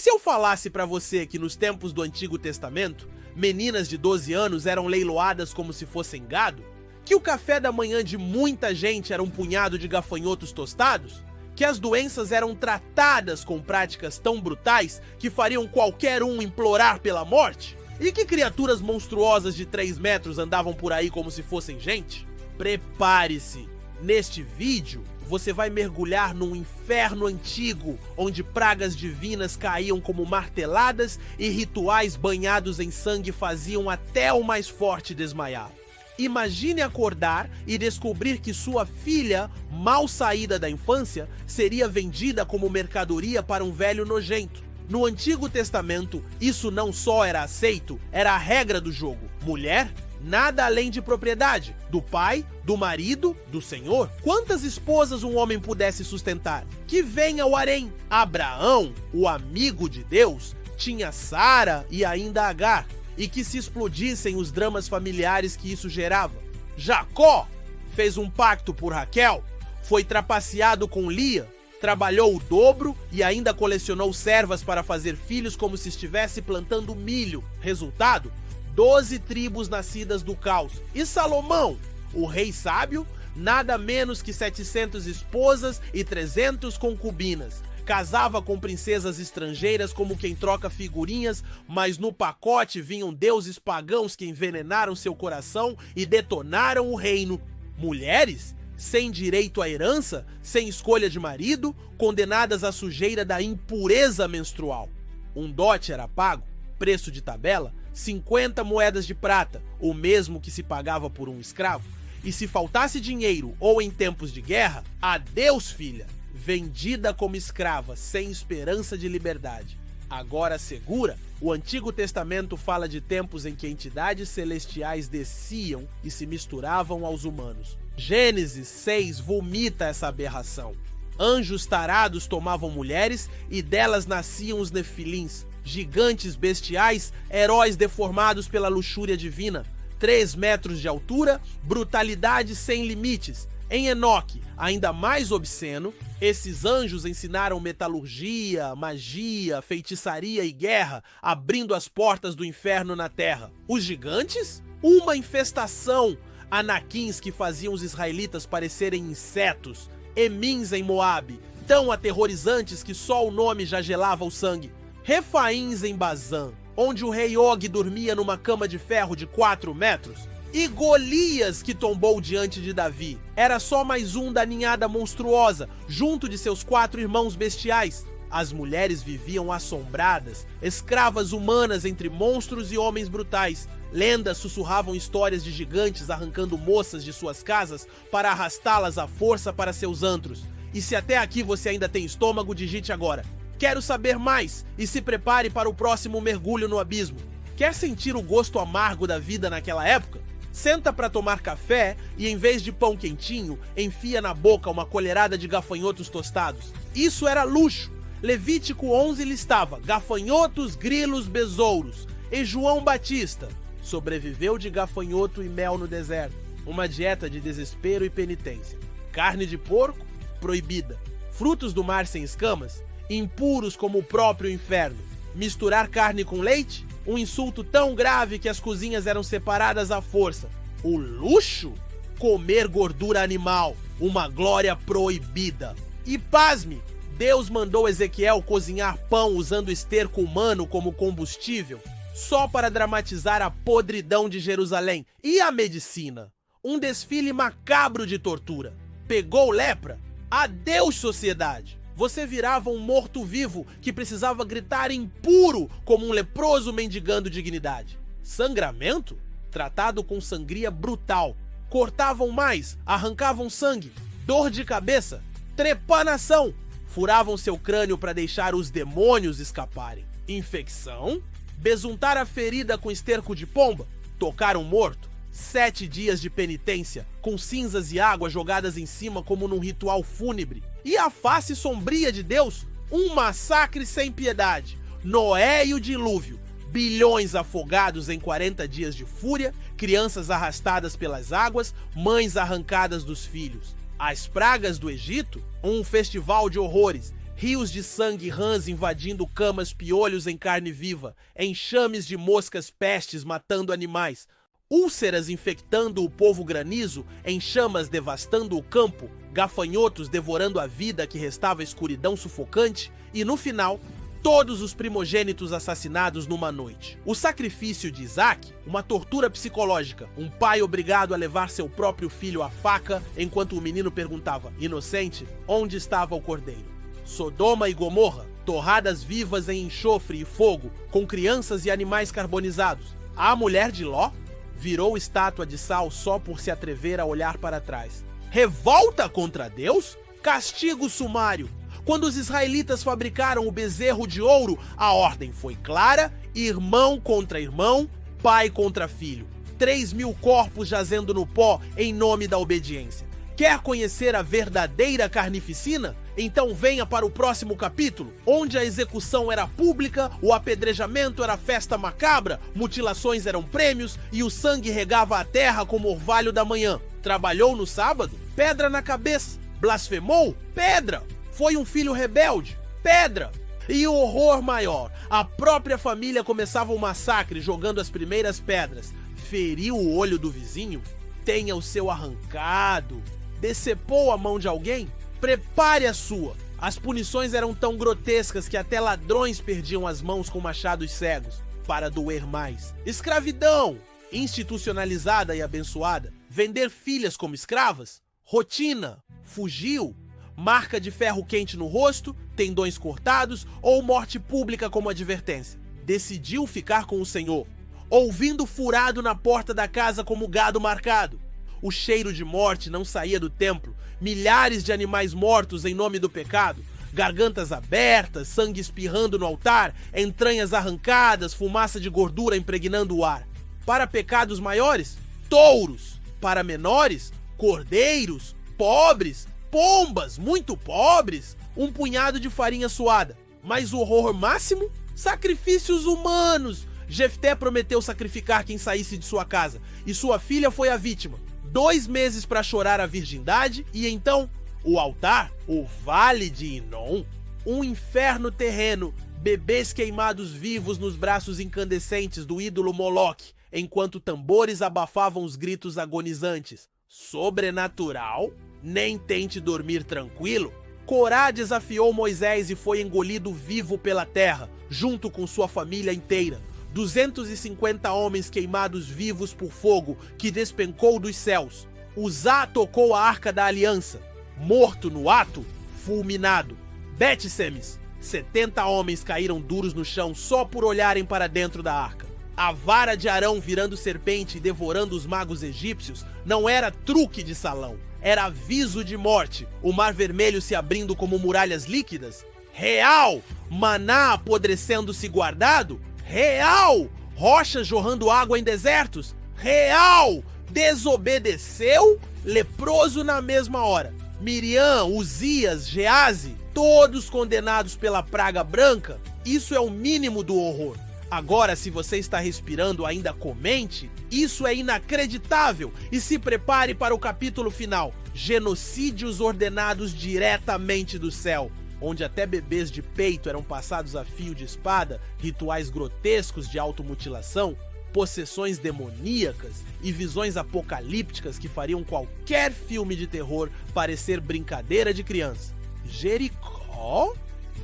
Se eu falasse pra você que nos tempos do Antigo Testamento, meninas de 12 anos eram leiloadas como se fossem gado, que o café da manhã de muita gente era um punhado de gafanhotos tostados, que as doenças eram tratadas com práticas tão brutais que fariam qualquer um implorar pela morte, e que criaturas monstruosas de 3 metros andavam por aí como se fossem gente, prepare-se! Neste vídeo, você vai mergulhar num inferno antigo, onde pragas divinas caíam como marteladas e rituais banhados em sangue faziam até o mais forte desmaiar. Imagine acordar e descobrir que sua filha, mal saída da infância, seria vendida como mercadoria para um velho nojento. No Antigo Testamento, isso não só era aceito, era a regra do jogo. Mulher, nada além de propriedade, do pai, do marido, do senhor. Quantas esposas um homem pudesse sustentar? Que venha o harém. Abraão, o amigo de Deus, tinha Sara e ainda Agar, e que se explodissem os dramas familiares que isso gerava. Jacó fez um pacto por Raquel, foi trapaceado com Lia, trabalhou o dobro e ainda colecionou servas para fazer filhos como se estivesse plantando milho. Resultado? 12 tribos nascidas do caos. E Salomão, o rei sábio, nada menos que 700 esposas e 300 concubinas. Casava com princesas estrangeiras como quem troca figurinhas, mas no pacote vinham deuses pagãos que envenenaram seu coração e detonaram o reino. Mulheres, sem direito à herança, sem escolha de marido, condenadas à sujeira da impureza menstrual. Um dote era pago, preço de tabela, 50 moedas de prata, o mesmo que se pagava por um escravo. E se faltasse dinheiro ou em tempos de guerra, adeus filha, vendida como escrava, sem esperança de liberdade. Agora segura, o Antigo Testamento fala de tempos em que entidades celestiais desciam e se misturavam aos humanos. Gênesis 6 vomita essa aberração. Anjos tarados tomavam mulheres e delas nasciam os nefilins, gigantes bestiais, heróis deformados pela luxúria divina, 3 metros de altura, brutalidade sem limites. Em Enoque, ainda mais obsceno, esses anjos ensinaram metalurgia, magia, feitiçaria e guerra, abrindo as portas do inferno na terra. Os gigantes? Uma infestação. Anaquins que faziam os israelitas parecerem insetos. Emins em Moabe, tão aterrorizantes que só o nome já gelava o sangue. Refaíns em Bazã, onde o rei Og dormia numa cama de ferro de 4 metros. E Golias, que tombou diante de Davi, era só mais um da ninhada monstruosa, junto de seus 4 irmãos bestiais. As mulheres viviam assombradas, escravas humanas entre monstros e homens brutais. Lendas sussurravam histórias de gigantes arrancando moças de suas casas para arrastá-las à força para seus antros. E se até aqui você ainda tem estômago, digite agora: quero saber mais, e se prepare para o próximo mergulho no abismo. Quer sentir o gosto amargo da vida naquela época? Senta para tomar café e, em vez de pão quentinho, enfia na boca uma colherada de gafanhotos tostados. Isso era luxo. Levítico 11 listava gafanhotos, grilos, besouros. E João Batista sobreviveu de gafanhoto e mel no deserto. Uma dieta de desespero e penitência. Carne de porco? Proibida. Frutos do mar sem escamas? Impuros como o próprio inferno. Misturar carne com leite? Um insulto tão grave que as cozinhas eram separadas à força. O luxo? Comer gordura animal. Uma glória proibida. E pasme, Deus mandou Ezequiel cozinhar pão usando esterco humano como combustível, só para dramatizar a podridão de Jerusalém. E a medicina? Um desfile macabro de tortura. Pegou lepra? Adeus, sociedade! Você virava um morto-vivo que precisava gritar impuro como um leproso mendigando dignidade. Sangramento? Tratado com sangria brutal. Cortavam mais, arrancavam sangue. Dor de cabeça? Trepanação! Furavam seu crânio para deixar os demônios escaparem. Infecção? Besuntar a ferida com esterco de pomba? Tocar um morto? 7 dias de penitência, com cinzas e água jogadas em cima como num ritual fúnebre. E a face sombria de Deus? Um massacre sem piedade. Noé e o dilúvio. Bilhões afogados em 40 dias de fúria, crianças arrastadas pelas águas, mães arrancadas dos filhos. As pragas do Egito? Um festival de horrores. rios de sangue e rãs invadindo camas, piolhos em carne viva, enxames de moscas pestes matando animais, úlceras infectando o povo granizo, em chamas devastando o campo, gafanhotos devorando a vida que restava escuridão sufocante e, no final, todos os primogênitos assassinados numa noite. O sacrifício de Isaac, uma tortura psicológica, um pai obrigado a levar seu próprio filho à faca enquanto o menino perguntava, inocente, onde estava o cordeiro. Sodoma e Gomorra, torradas vivas em enxofre e fogo, com crianças e animais carbonizados. A mulher de Ló virou estátua de sal só por se atrever a olhar para trás. Revolta contra Deus? Castigo sumário. Quando os israelitas fabricaram o bezerro de ouro, a ordem foi clara: irmão contra irmão, pai contra filho. 3.000 corpos jazendo no pó em nome da obediência. Quer conhecer a verdadeira carnificina? Então venha para o próximo capítulo, onde a execução era pública, o apedrejamento era festa macabra, mutilações eram prêmios e o sangue regava a terra como orvalho da manhã. Trabalhou no sábado? Pedra na cabeça. Blasfemou? Pedra. Foi um filho rebelde? Pedra! E o horror maior, a própria família começava um massacre jogando as primeiras pedras. Feriu o olho do vizinho? Tenha o seu arrancado. Decepou a mão de alguém? Prepare a sua. As punições eram tão grotescas que até ladrões perdiam as mãos com machados cegos, para doer mais. Escravidão, institucionalizada e abençoada. Vender filhas como escravas? Rotina, fugiu. Marca de ferro quente no rosto, tendões cortados ou morte pública como advertência. Decidiu ficar com o Senhor, ouvindo furado na porta da casa como gado marcado. O cheiro de morte não saía do templo, milhares de animais mortos em nome do pecado, gargantas abertas, sangue espirrando no altar, entranhas arrancadas, fumaça de gordura impregnando o ar. Para pecados maiores, touros. Para menores, cordeiros, pobres, pombas, muito pobres, um punhado de farinha suada. Mas o horror máximo? Sacrifícios humanos. Jefté prometeu sacrificar quem saísse de sua casa, e sua filha foi a vítima. 2 meses para chorar a virgindade, e então, o altar, o Vale de Inom, um inferno terreno, bebês queimados vivos nos braços incandescentes do ídolo Moloque, enquanto tambores abafavam os gritos agonizantes. Sobrenatural? Nem tente dormir tranquilo. Corá desafiou Moisés e foi engolido vivo pela terra, junto com sua família inteira. 250 homens queimados vivos por fogo que despencou dos céus. Uzá tocou a arca da aliança, morto no ato, fulminado. Bet-Semes, 70 homens caíram duros no chão só por olharem para dentro da arca. A vara de Arão virando serpente e devorando os magos egípcios não era truque de salão, era aviso de morte, o mar vermelho se abrindo como muralhas líquidas. Real! Maná apodrecendo-se guardado? Real! Rochas jorrando água em desertos? Real! Desobedeceu? Leproso na mesma hora. Miriam, Uzias, Geazi, todos condenados pela praga branca? Isso é o mínimo do horror. Agora, se você está respirando, ainda comente. Isso é inacreditável. E se prepare para o capítulo final. Genocídios ordenados diretamente do céu, onde até bebês de peito eram passados a fio de espada, rituais grotescos de automutilação, possessões demoníacas e visões apocalípticas que fariam qualquer filme de terror parecer brincadeira de criança. Jericó?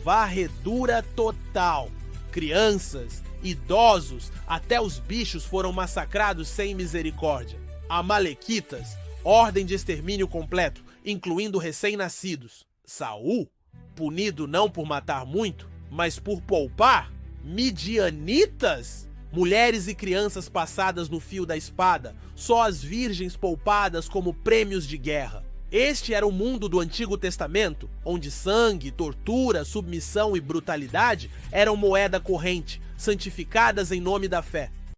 Varredura total. Crianças, idosos, até os bichos foram massacrados sem misericórdia. Amalequitas, ordem de extermínio completo, incluindo recém-nascidos. Saul, punido não por matar muito, mas por poupar. Midianitas, mulheres e crianças passadas no fio da espada, só as virgens poupadas como prêmios de guerra. Este era o mundo do Antigo Testamento, onde sangue, tortura, submissão e brutalidade eram moeda corrente, santificadas em nome da fé.